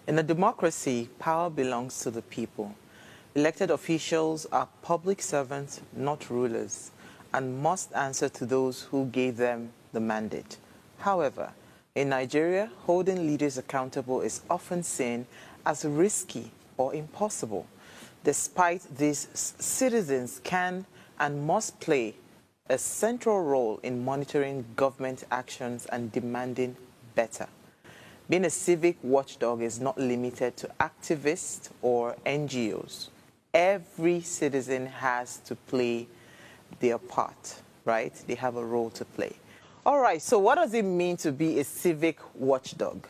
In a democracy, power belongs to the people. Elected officials are public servants, not rulers, and must answer to those who gave them the mandate. However, in Nigeria, holding leaders accountable is often seen as risky or impossible. Despite this, citizens can and must play a central role in monitoring government actions and demanding better. Being a civic watchdog is not limited to activists or NGOs. Every citizen has to play their part, right? They have a role to play. All right, so what does it mean to be a civic watchdog?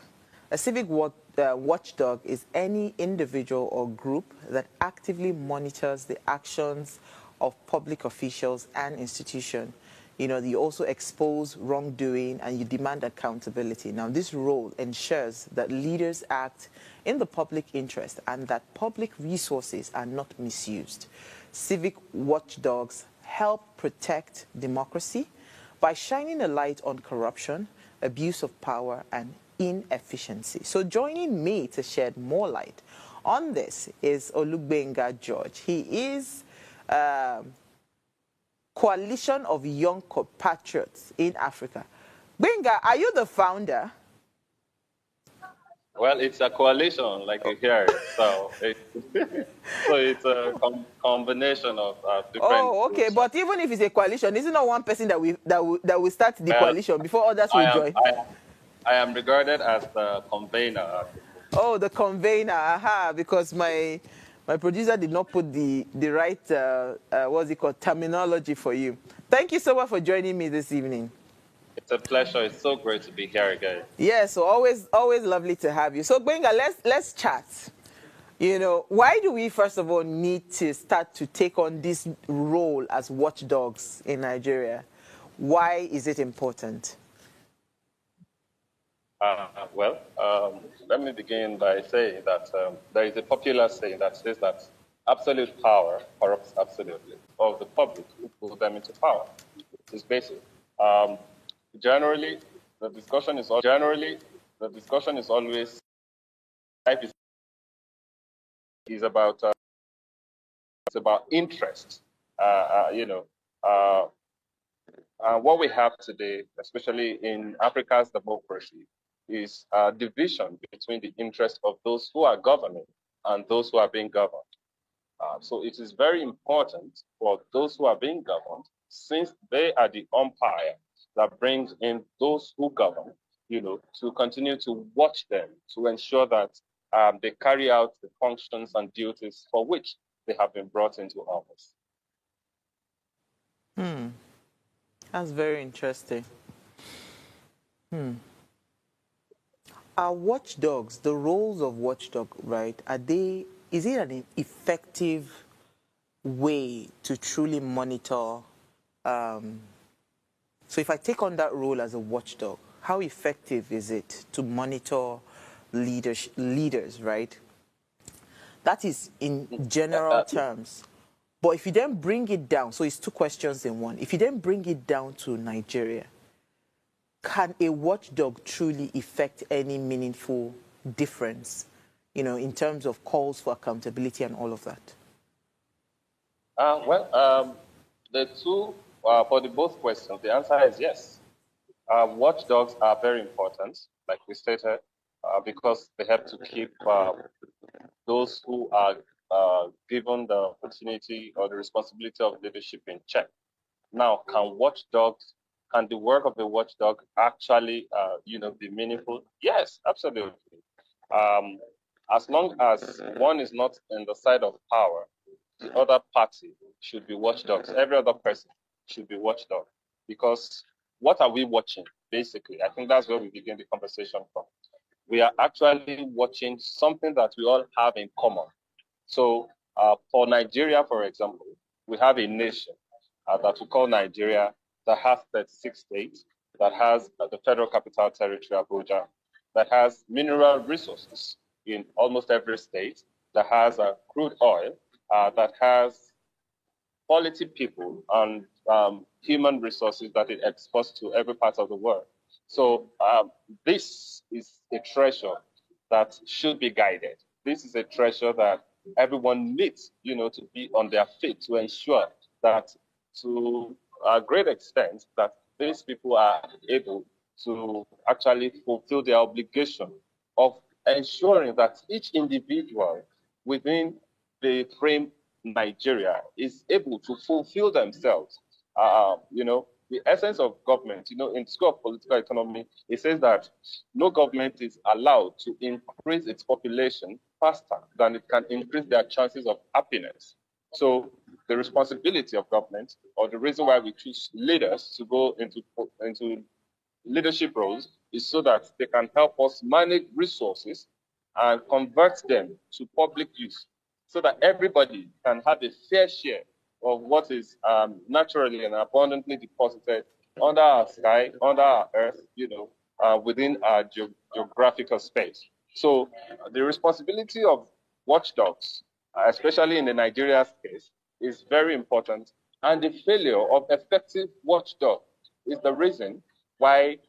A civic watchdog is any individual or group that actively monitors the actions of public officials and institutions. You know, you also expose wrongdoing and you demand accountability. Now, this role ensures that leaders act in the public interest and that public resources are not misused. Civic watchdogs help protect democracy by shining a light on corruption, abuse of power, and inefficiency. So joining me to shed more light on this is Olugbenga George. He is Coalition of Young Compatriots in Africa. Benga, are you the founder? Well, it's a coalition, like you hear it. So, it's a combination of different. Oh, okay. Groups. But even if it's a coalition, isn't not one person that will start the coalition before others will join? I am regarded as the convener. Oh, the convener. Aha! Because my producer did not put the right what's it called, terminology for you. Thank you so much for joining me this evening. It's a pleasure. It's so great to be here again. Yeah, so always lovely to have you. So Benga, let's chat. You know, why do we first of all need to start to take on this role as watchdogs in Nigeria? Why is it important? Let me begin by saying that there is a popular saying that says that absolute power corrupts absolutely, of the public who put them into power. It's basic. Generally, the discussion is always life is about it's about interest. What we have today, especially in Africa's democracy, is a division between the interests of those who are governing and those who are being governed. So it is very important for those who are being governed, since they are the umpire that brings in those who govern, to continue to watch them, to ensure that they carry out the functions and duties for which they have been brought into office. That's very interesting. Are watchdogs, the roles of watchdog, right, is it an effective way to truly monitor? So if I take on that role as a watchdog, how effective is it to monitor leaders, right? That is in general terms. But if you then bring it down, so it's two questions in one. If you then bring it down to Nigeria, can a watchdog truly effect any meaningful difference, in terms of calls for accountability and all of that? The two, for both questions, the answer is yes. Watchdogs are very important, like we stated, because they help to keep those who are given the opportunity or the responsibility of leadership in check. Now, can the work of the watchdog actually, be meaningful? Yes, absolutely. As long as one is not in the side of power, the other party should be watchdogs. Every other person should be watchdog. Because what are we watching, basically? I think that's where we begin the conversation from. We are actually watching something that we all have in common. So for Nigeria, for example, we have a nation that we call Nigeria that has 36 states, that has the Federal Capital Territory, Abuja, that has mineral resources in almost every state, that has crude oil, that has quality people and human resources that it exports to every part of the world. So this is a treasure that should be guided. This is a treasure that everyone needs, to be on their feet to ensure that, to a great extent, that these people are able to actually fulfill their obligation of ensuring that each individual within the frame Nigeria is able to fulfill themselves. The essence of government, in School of Political Economy, it says that no government is allowed to increase its population faster than it can increase their chances of happiness. So the responsibility of government, or the reason why we choose leaders to go into leadership roles, is so that they can help us manage resources and convert them to public use, so that everybody can have a fair share of what is naturally and abundantly deposited under our sky, under our earth, within our geographical space. So the responsibility of watchdogs, especially in the Nigeria case, is very important. And the failure of effective watchdog is the reason why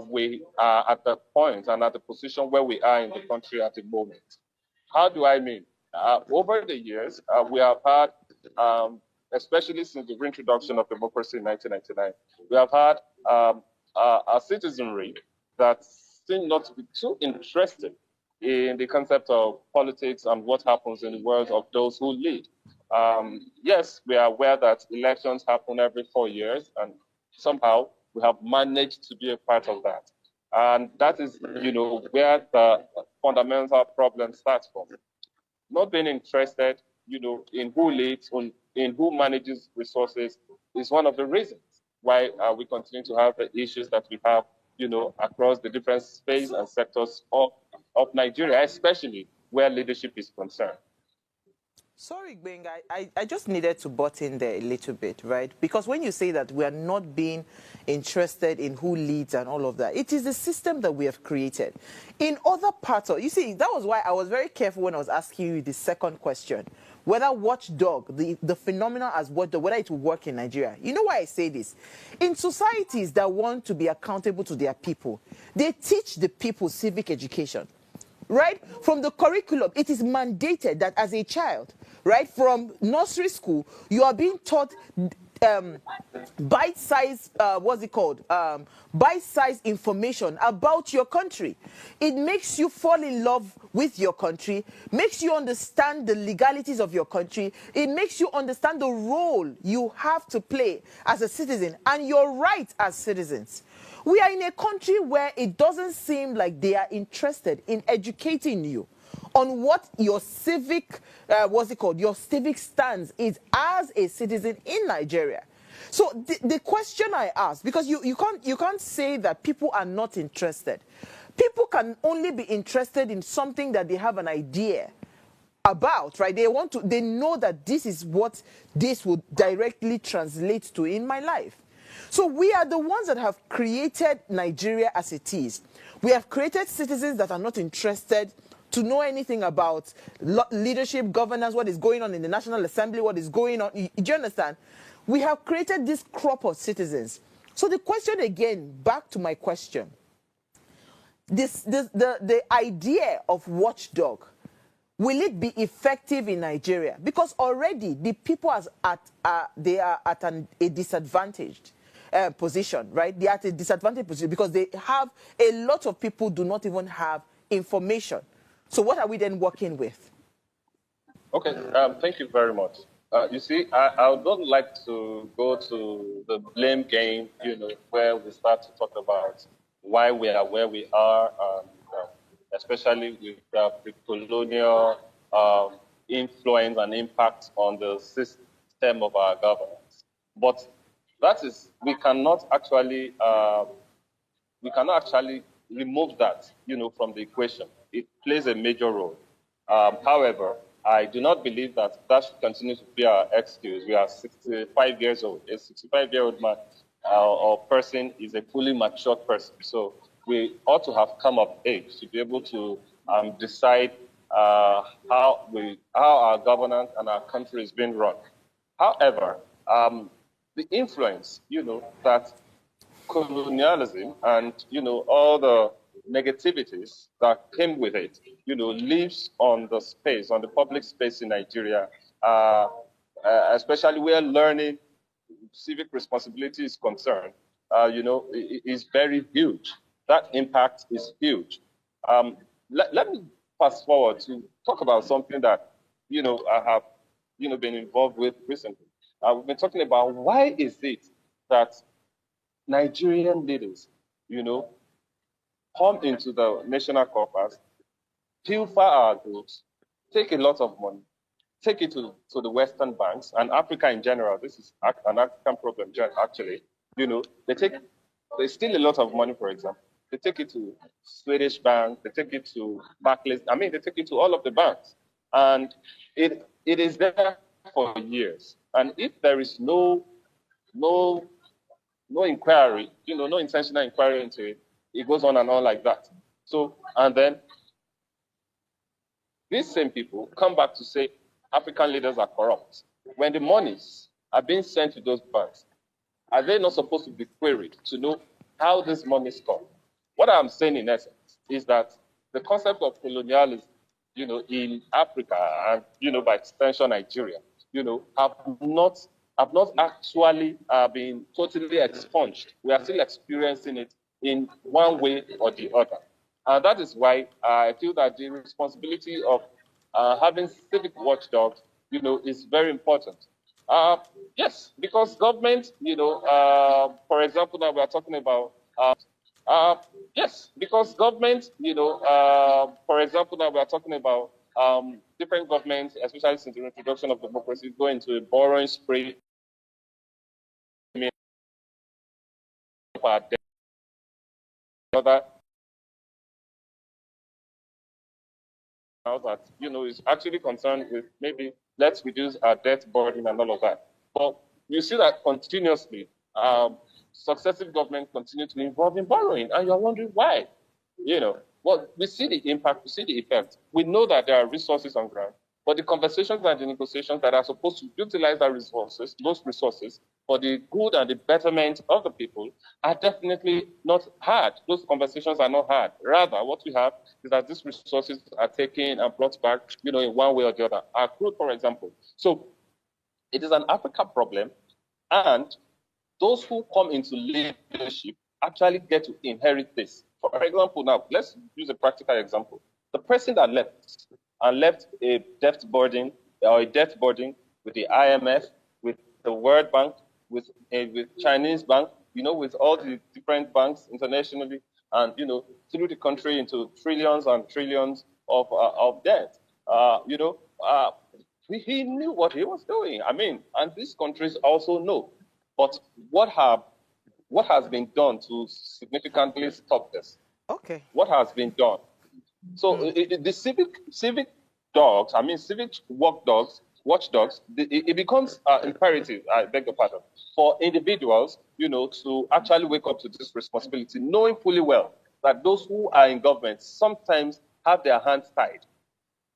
we are at the point and at the position where we are in the country at the moment. How do I mean? Over the years, we have had, especially since the reintroduction of democracy in 1999, we have had a citizenry that seem not to be too interested in the concept of politics and what happens in the world of those who lead. Yes, we are aware that elections happen every 4 years, and somehow we have managed to be a part of that. And that is, where the fundamental problem starts from. Not being interested, in who leads, in who manages resources is one of the reasons why we continue to have the issues that we have, across the different space and sectors of Nigeria, especially where leadership is concerned. Sorry, Gbenga, I just needed to butt in there a little bit, right? Because when you say that we are not being interested in who leads and all of that, it is the system that we have created. In other parts of, you see, that was why I was very careful when I was asking you the second question, whether watchdog, the phenomenon as watchdog, whether it will work in Nigeria. You know why I say this? In societies that want to be accountable to their people, they teach the people civic education. Right? From the curriculum, it is mandated that as a child, right, from nursery school, you are being taught bite-sized, bite-sized information about your country. It makes you fall in love with your country, makes you understand the legalities of your country. It makes you understand the role you have to play as a citizen and your rights as citizens. We are in a country where it doesn't seem like they are interested in educating you on what your civic, your civic stance is as a citizen in Nigeria. So the question I ask, because you can't say that people are not interested. People can only be interested in something that they have an idea about, right? They know that this is what this would directly translate to in my life. So we are the ones that have created Nigeria as it is. We have created citizens that are not interested to know anything about leadership, governance, what is going on in the National Assembly, what is going on. Do you understand? We have created this crop of citizens. So the question again, back to my question, the idea of watchdog, will it be effective in Nigeria? Because already the people they are at a disadvantaged position, right? They are at a disadvantaged position because they have a lot of people do not even have information. So what are we then working with? Okay, thank you very much. You see, I would not like to go to the blame game, where we start to talk about why we are where we are, especially with the colonial influence and impact on the system of our governance. But that is, we cannot actually remove that, from the equation. It plays a major role. However, I do not believe that that should continue to be our excuse. We are 65 years old. A 65-year-old man or person is a fully matured person. So we ought to have come of age to be able to decide how our governance and our country is being run. However, the influence, that colonialism and, all the negativities that came with it, lives on the space, on the public space in Nigeria, especially where learning, civic responsibility is concerned, is very huge. That impact is huge. Let me fast forward to talk about something that, I have, been involved with recently. We've been talking about why is it that Nigerian leaders, come into the national coffers, pilfer our goods, take a lot of money, take it to the Western banks and Africa in general. This is an African problem, actually. They steal a lot of money, for example. They take it to Swedish banks, they take it to Barclays. They take it to all of the banks. And it is there for years. And if there is no inquiry, no intentional inquiry into it, it goes on and on like that. So, and then these same people come back to say African leaders are corrupt. When the monies are being sent to those banks, are they not supposed to be queried to know how this money is come? What I'm saying in essence is that the concept of colonialism, in Africa and, by extension, Nigeria, have not actually been totally expunged. We are still experiencing it in one way or the other. And that is why I feel that the responsibility of having civic watchdogs, is very important. Yes, because government, for example, now we are talking about, yes, because government, for example, now we are talking about different governments, especially since the introduction of democracy, going to a borrowing spree. Other now that is actually concerned with maybe let's reduce our debt burden and all of that. But you see that continuously, successive governments continue to be involved in borrowing, and you're wondering why. Well, we see the impact, we see the effect. We know that there are resources on ground, but the conversations and the negotiations that are supposed to utilize those resources for the good and the betterment of the people are definitely not had. Those conversations are not had. Rather, what we have is that these resources are taken and brought back, in one way or the other. Our crude, for example. So it is an African problem, and those who come into leadership actually get to inherit this. For example, now, let's use a practical example. The person that left a debt burden with the IMF, with the World Bank, with Chinese bank, with all the different banks internationally, and, threw the country into trillions and trillions of debt. He knew what he was doing. And these countries also know. But what has been done to significantly stop this? Okay. What has been done? So the civic dogs, civic watchdogs, it becomes imperative, I beg your pardon, for individuals, to actually wake up to this responsibility, knowing fully well that those who are in government sometimes have their hands tied.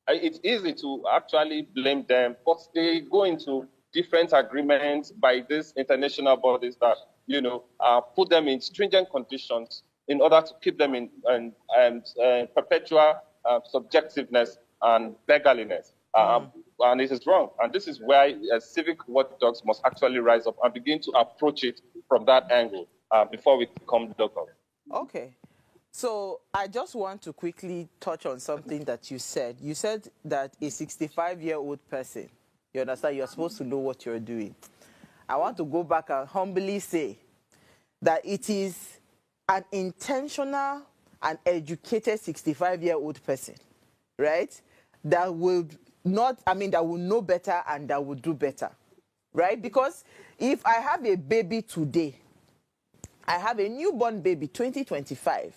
It's easy to actually blame them, but they go into different agreements by these international bodies that, put them in stringent conditions in order to keep them in perpetual subjectiveness and beggarliness. And it is wrong. And this is why civic watchdogs must actually rise up and begin to approach it from that angle before we become local. Okay. So I just want to quickly touch on something that you said. You said that a 65-year-old person, you understand, you're supposed to know what you're doing. I want to go back and humbly say that it is an intentional and educated 65-year-old person, right, that will that will know better and that will do better, right? Because if I have a baby today, I have a newborn baby, 2025,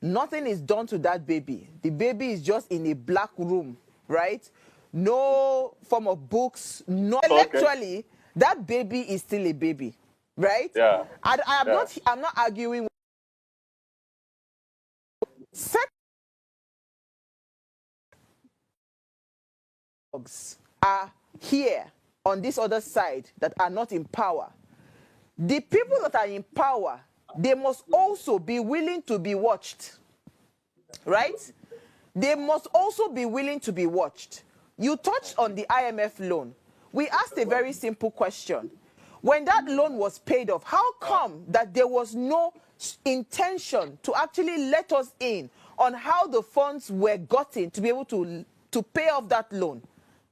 nothing is done to that baby. The baby is just in a black room, right? No form of books, no. Okay. Intellectually, that baby is still a baby, right? Yeah. I'm not arguing. Are here on this other side that are not in power. The people that are in power they must also be willing to be watched, right? They must also be willing to be watched. You touched on the IMF loan. We asked a very simple question. When that loan was paid off, how come that there was no intention to actually let us in on how the funds were gotten to be able to pay off that loan?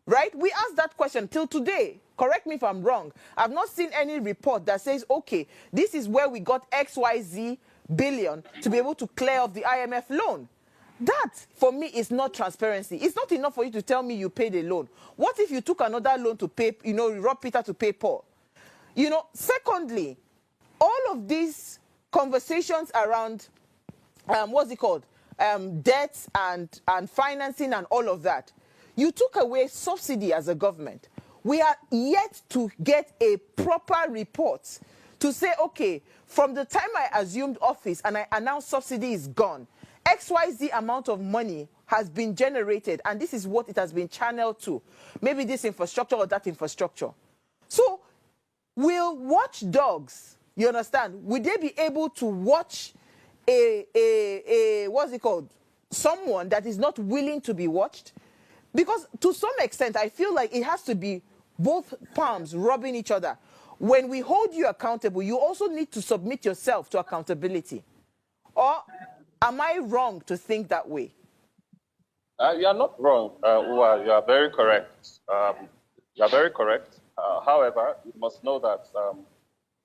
Right? We asked that question till today. Correct me if I'm wrong. I've not seen any report that says, okay, this is where we got XYZ billion to be able to clear off the IMF loan. That, for me, is not transparency. It's not enough for you to tell me you paid a loan. What if you took another loan to pay, rob Peter to pay Paul? Secondly, all of these conversations around, what's it called, debts and financing and all of that, you took away subsidy as a government. We are yet to get a proper report to say, okay, from the time I assumed office and I announced subsidy is gone, XYZ amount of money has been generated, and this is what it has been channeled to. Maybe this infrastructure or that infrastructure. So, will watchdogs, you understand, will they be able to watch what's it called, someone that is not willing to be watched? Because to some extent, I feel like it has to be both palms rubbing each other. When we hold you accountable, you also need to submit yourself to accountability. Or am I wrong to think that way? You are not wrong, Uwa. You are very correct. You are very correct. However, you must know that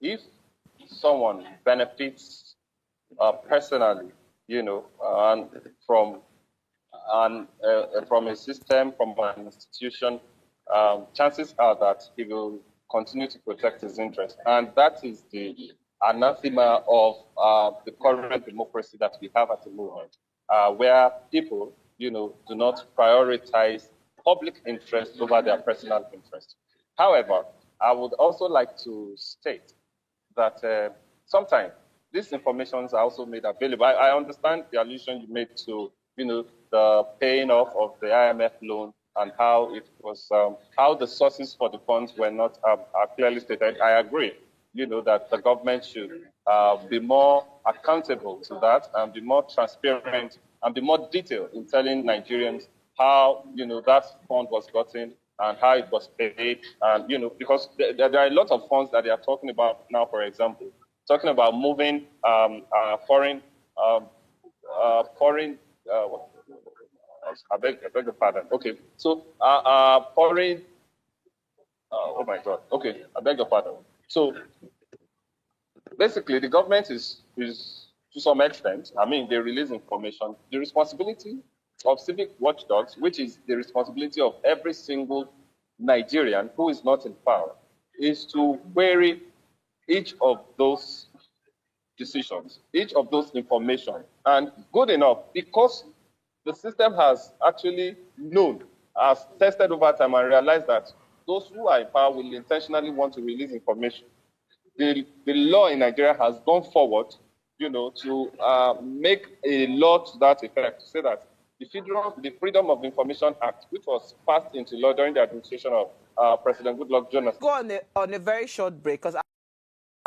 if someone benefits personally, and from a system, from an institution, chances are that he will continue to protect his interests. And that is the anathema of the current democracy that we have at the moment, where people, do not prioritize public interest over their personal interest. However, I would also like to state that sometimes these informations are also made available. I understand the allusion you made to, the paying off of the IMF loan and how it was, how the sources for the funds were not are clearly stated. I agree, that the government should be more accountable to that and be more transparent and be more detailed in telling Nigerians how, that fund was gotten and how it was paid. And, because there are a lot of funds that they are talking about now, for example, talking about moving foreign, I beg your pardon. Okay, so foreign, oh my God. Okay, I beg your pardon. So basically, the government is to some extent, they release information. The responsibility of civic watchdogs, which is the responsibility of every single Nigerian who is not in power, is to query each of those decisions, each of those information. And good enough, because the system has actually known, has tested over time and realized that those who are in power will intentionally want to release information. The law in Nigeria has gone forward, to make a law to that effect, to say that the Freedom of Information Act, which was passed into law during the administration of President Goodluck Jonathan. Go on a very short break, because I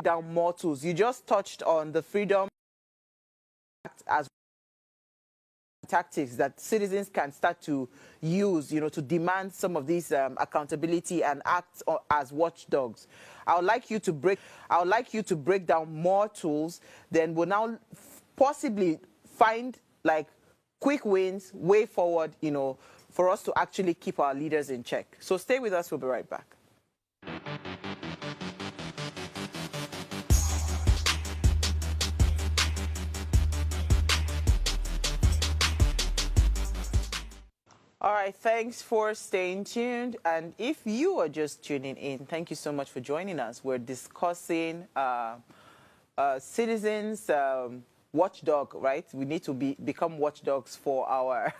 down more tools. You just touched on the Freedom Act as tactics that citizens can start to use, to demand some of these accountability and act as watchdogs. I would like you to break down more tools. Then we'll now possibly find like quick wins, way forward, for us to actually keep our leaders in check. So stay with us. We'll be right back. All right, thanks for staying tuned. And if you are just tuning in, thank you so much for joining us. We're discussing citizens watchdog, right? We need to become watchdogs for our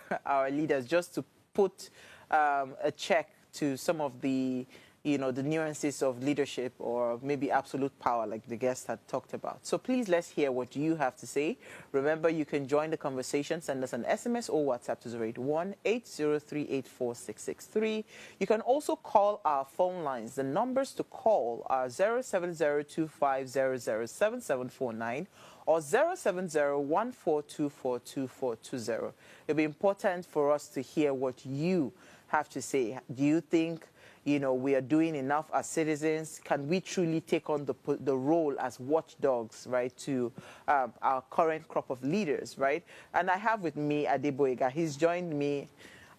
leaders, just to put a check to some of the you know, the nuances of leadership or maybe absolute power like the guest had talked about. So please, let's hear what you have to say. Remember, you can join the conversation. Send us an SMS or WhatsApp to 081-803-84663. You can also call our phone lines. The numbers to call are 07025007749 or 07014242420. It'll be important for us to hear what you have to say. Do you think, you know, we are doing enough as citizens? Can we truly take on the role as watchdogs, right, to our current crop of leaders, right? And I have with me Olugbenga. He's joined me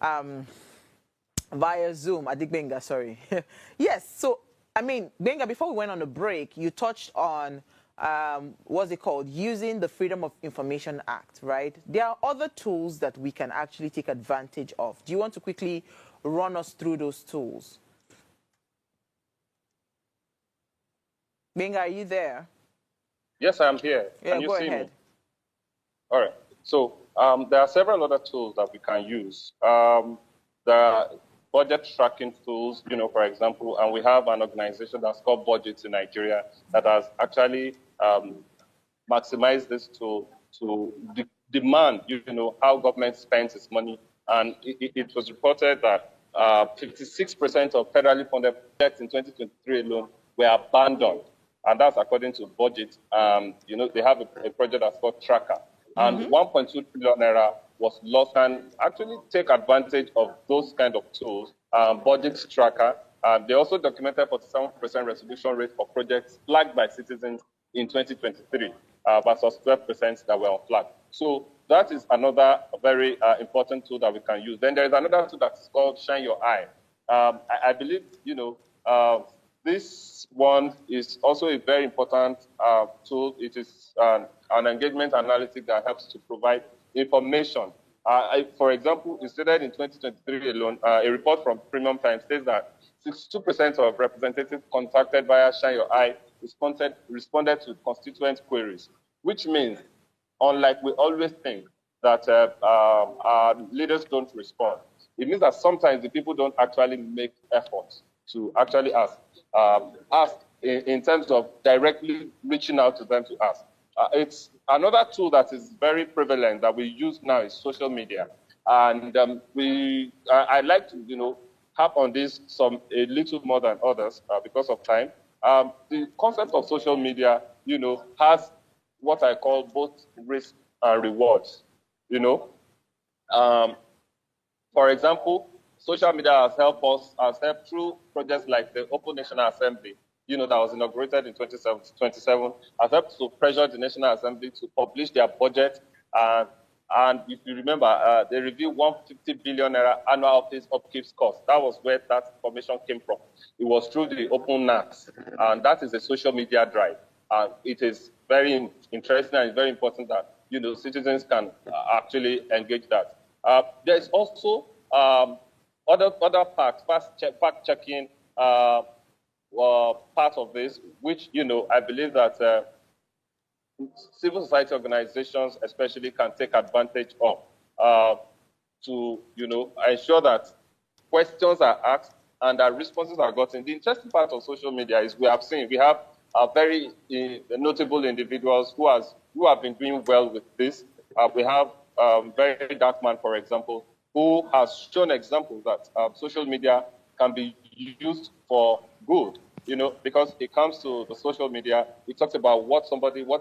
via Zoom. Olugbenga, sorry. Yes, so, I mean, Benga, before we went on a break, you touched on, what's it called, using the Freedom of Information Act, right? There are other tools that we can actually take advantage of. Do you want to quickly run us through those tools? Benga, are you there? Yes, I am here. Yeah, Can you go see ahead. me? All right. So there are several other tools that we can use. The budget tracking tools, you know, for example, and we have an organization that's called Budgets in Nigeria that has actually maximized this tool to demand, you know, how government spends its money. And it was reported that 56% of federally funded projects in 2023 alone were abandoned. And that's according to budget. You know, they have a project that's called Tracker. And 1.2 trillion naira was lost. And actually take advantage of those kind of tools, budget tracker. They also documented 47% resolution rate for projects flagged by citizens in 2023 versus 12% that were unflagged. So that is another very important tool that we can use. Then there is another tool that's called Shine Your Eye. I believe, you know, this one is also a very important tool. It is an engagement analytic that helps to provide information. For example, it stated in 2023 alone, a report from Premium Times says that 62% of representatives contacted via Shine Your Eye responded to constituent queries, which means, unlike we always think that our leaders don't respond, it means that sometimes the people don't actually make efforts to actually ask in terms of directly reaching out to them to ask. It's another tool that is very prevalent that we use now is social media. And I like to, you know, harp on this a little more than others because of time. The concept of social media, you know, has what I call both risk and rewards, you know. For example, social media has helped through projects like the Open National Assembly, you know, that was inaugurated in 2027, has helped to pressure the National Assembly to publish their budget. And if you remember, they reviewed 150 billion naira annual office upkeep cost. That was where that information came from. It was through the Open NAS, and that is a social media drive. And it is very interesting and it's very important that, you know, citizens can actually engage that. There's also other parts, fact-checking part of this, which, you know, I believe that civil society organizations especially can take advantage of to, you know, ensure that questions are asked and that responses are gotten. The interesting part of social media is we have very notable individuals who have been doing well with this. We have very dark man, for example, who has shown examples that social media can be used for good. You know, because it comes to the social media, it talks about what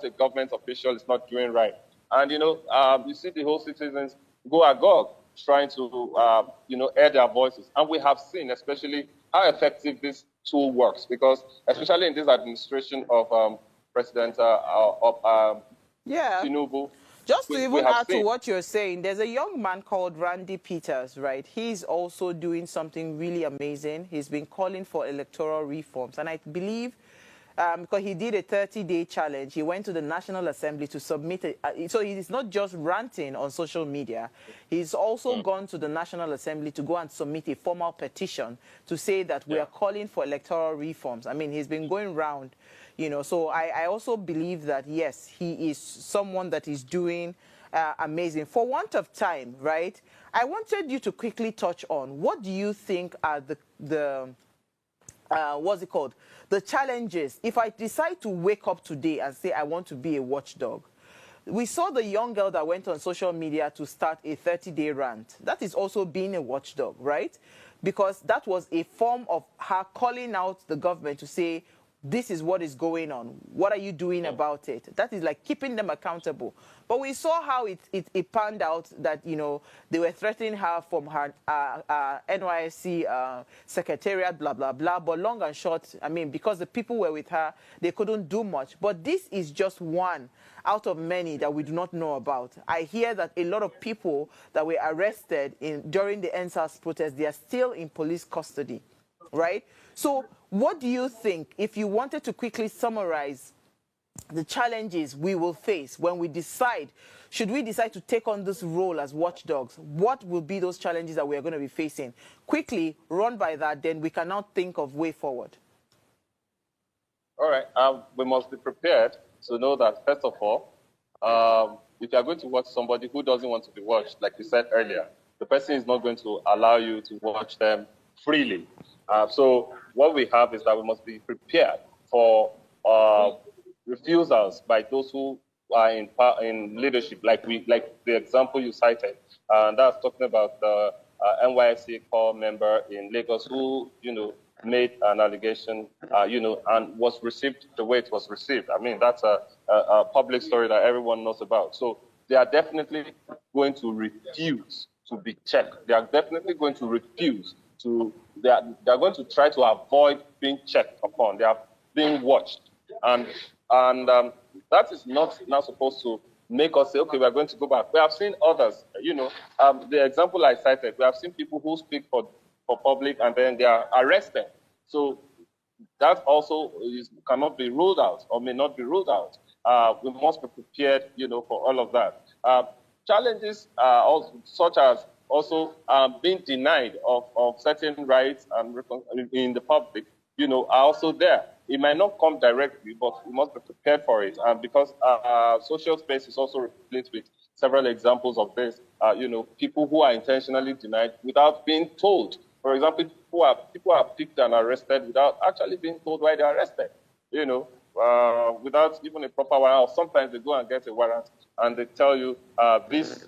a government official is not doing right. And, you know, you see the whole citizens go agog trying to, you know, air their voices. And we have seen, especially, how effective this tool works, because especially in this administration of President Tinubu, just to even add to seen what you're saying, there's a young man called Randy Peters, right? He's also doing something really amazing. He's been calling for electoral reforms. And I believe because he did a 30-day challenge, he went to the National Assembly to submit so he's not just ranting on social media. He's also gone to the National Assembly to go and submit a formal petition to say that we are calling for electoral reforms. I mean, he's been going round. You know, so I also believe that, yes, he is someone that is doing amazing. For want of time, right, I wanted you to quickly touch on what do you think are the what's it called? The challenges. If I decide to wake up today and say I want to be a watchdog, we saw the young girl that went on social media to start a 30-day rant. That is also being a watchdog, right? Because that was a form of her calling out the government to say, this is what is going on. What are you doing about it? That is like keeping them accountable. But we saw how it panned out that, you know, they were threatening her from her NYSC secretariat, blah, blah, blah. But long and short, I mean, because the people were with her, they couldn't do much. But this is just one out of many that we do not know about. I hear that a lot of people that were arrested during the NSAS protest, they are still in police custody, right? So what do you think, if you wanted to quickly summarize the challenges we will face when we decide, should we decide to take on this role as watchdogs, what will be those challenges that we are going to be facing? Quickly run by that, then we can now think of way forward. All right, we must be prepared to know that, first of all, if you are going to watch somebody who doesn't want to be watched, like you said earlier, the person is not going to allow you to watch them freely. So what we have is that we must be prepared for refusals by those who are in leadership, like the example you cited, and that's talking about the NYSC core member in Lagos who, you know, made an allegation, you know, and was received the way it was received. I mean, that's a public story that everyone knows about. So they are definitely going to refuse to be checked. They are definitely going to refuse to, they are going to try to avoid being checked upon. They are being watched. And that is not now supposed to make us say, okay, we are going to go back. We have seen others, you know, the example I cited, we have seen people who speak for public and then they are arrested. So that also cannot be ruled out or may not be ruled out. We must be prepared, you know, for all of that. Challenges also, such as also being denied of certain rights and in the public, you know, are also there. It might not come directly, but we must be prepared for it. And because social space is also replete with several examples of this, you know, people who are intentionally denied without being told. For example, people are picked and arrested without actually being told why they're arrested, you know, without even a proper warrant. Or sometimes they go and get a warrant and they tell you this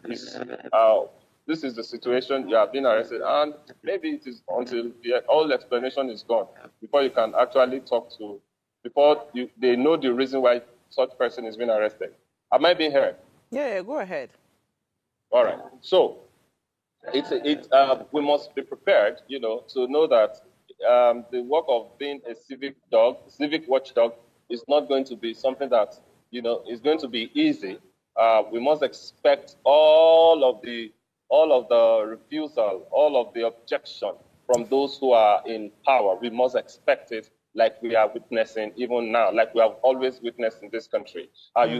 is the situation, you have been arrested, and maybe it is until the whole explanation is gone before you can actually talk to, they know the reason why such person is being arrested. Am I being heard? Yeah, go ahead. All right. So we must be prepared, you know, to know that the work of being a civic watchdog is not going to be something that, you know, is going to be easy. We must expect all of the refusal, all of the objection from those who are in power. We must expect it, like we are witnessing even now, like we have always witnessed in this country.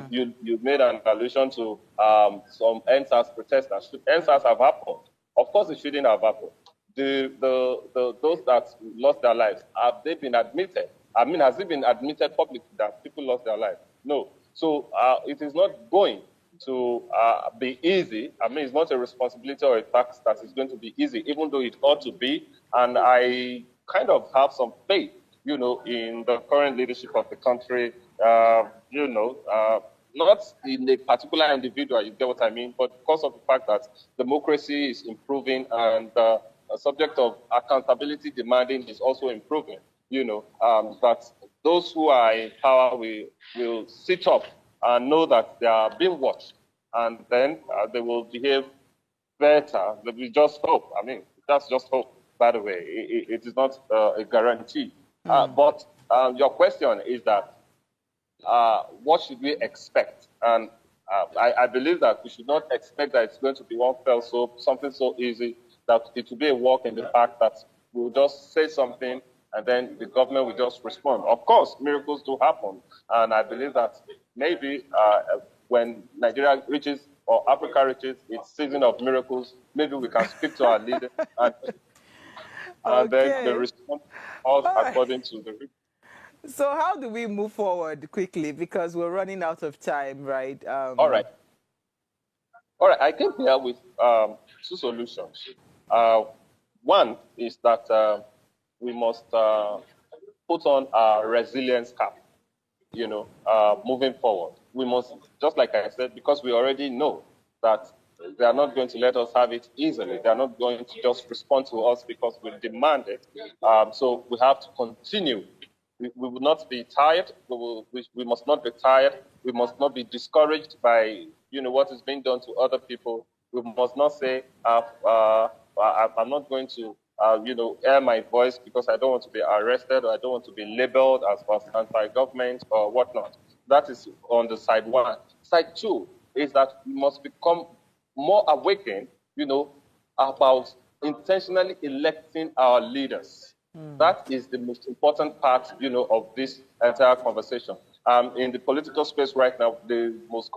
You made an allusion to some NSAS protesters. Should NSAS have happened? Of course, it shouldn't have happened. Those that lost their lives, have they been admitted? I mean, has it been admitted publicly that people lost their lives? No. So it is not going to be easy. I mean, it's not a responsibility or a task that is going to be easy, even though it ought to be. And I kind of have some faith, you know, in the current leadership of the country, you know, not in a particular individual, you get what I mean, but because of the fact that democracy is improving and the subject of accountability demanding is also improving, you know, that those who are in power will sit up and know that they are being watched, and then they will behave better. We just hope. I mean, that's just hope, by the way. It is not a guarantee. But your question is that what should we expect? And I believe that we should not expect that it's going to be one fell swoop, something so easy that it will be a walk in the park that we'll just say something and then the government will just respond. Of course, miracles do happen. And I believe that maybe when Nigeria reaches or Africa reaches its season of miracles, maybe we can speak to our leader and then they respond according to the. So how do we move forward quickly? Because we're running out of time, right? All right. I came here with two solutions. One is that we must put on our resilience cap, moving forward. We must, just like I said, because we already know that they are not going to let us have it easily. They are not going to just respond to us because we demand it. So we have to continue. We will not be tired. We must not be tired. We must not be discouraged by what is being done to other people. We must not say I'm not going to air my voice because I don't want to be arrested or I don't want to be labeled as anti-government or whatnot. That is on the side one. Side two is that we must become more awakened, about intentionally electing our leaders. That is the most important part, of this entire conversation. In the political space right now, the most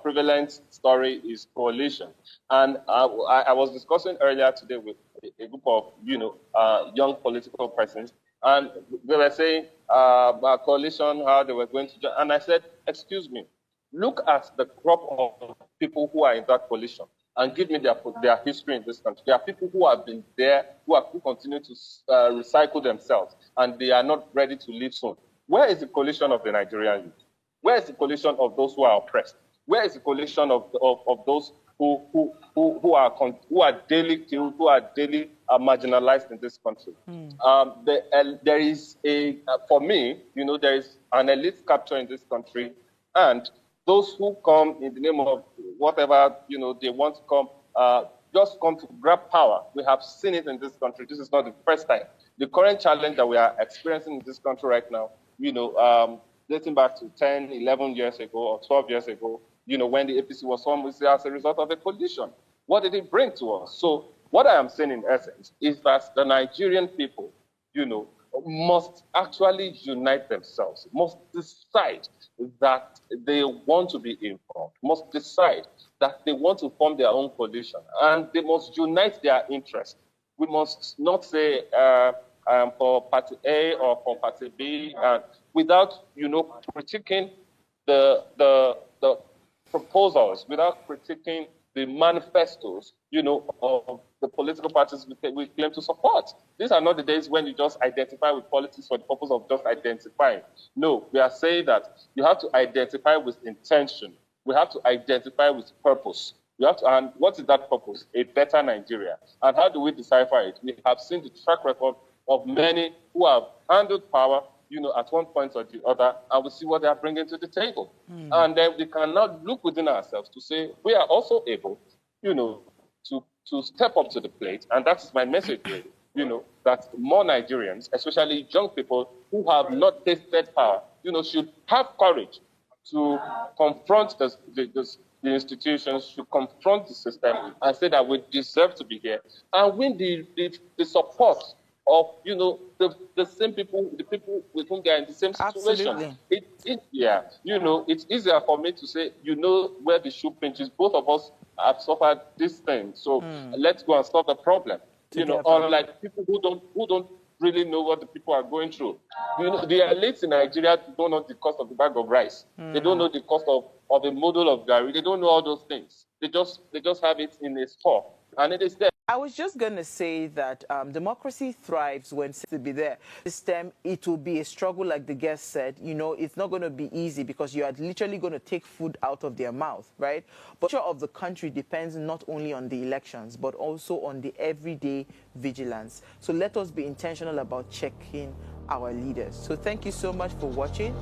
prevalent story is coalition. And I was discussing earlier today with a group of, young political persons, and they were saying about coalition, how they were going to join. And I said, excuse me, look at the crop of people who are in that coalition and give me their history in this country. There are people who have been there, who continue to recycle themselves, and they are not ready to leave soon. Where is the coalition of the Nigerian youth? Where is the coalition of those who are oppressed? Where is the coalition of those who are daily killed, who are daily marginalized in this country? There is for me, there is an elite capture in this country, and those who come in the name of whatever, they want to come, just come to grab power. We have seen it in this country. This is not the first time. The current challenge that we are experiencing in this country right now, dating back to 10, 11 years ago or 12 years ago, when the APC was formed, as a result of a coalition. What did it bring to us? So what I am saying in essence is that the Nigerian people, must actually unite themselves, must decide that they want to be informed, must decide that they want to form their own coalition, and they must unite their interests. We must not say for party A or for party B, without critiquing the proposals, without critiquing the manifestos, of the political parties we claim to support. These are not the days when you just identify with politics for the purpose of just identifying. No, we are saying that you have to identify with intention. We have to identify with purpose. And what is that purpose? A better Nigeria. And how do we decipher it? We have seen the track record of many who have handled power, at one point or the other, and we see what they are bringing to the table. And then we can now look within ourselves to say we are also able, to step up to the plate. And that's my message, really, that more Nigerians, especially young people who have not tasted power, should have courage to confront the institutions, should confront the system and say that we deserve to be here and win the support of the same people, the people with whom they are in the same situation. Absolutely. It's easier for me to say, where the shoe pinches. Both of us have suffered this thing, so let's go and solve the problem. Unlike people who don't really know what the people are going through. The elites in Nigeria don't know the cost of the bag of rice. They don't know the cost of a model of Gary. They don't know all those things. They just have it in a store, and it is there. I was just going to say that democracy thrives when to be there. System, it will be a struggle, like the guest said. It's not going to be easy because you are literally going to take food out of their mouth, right? But the future of the country depends not only on the elections, but also on the everyday vigilance. So let us be intentional about checking our leaders. So thank you so much for watching.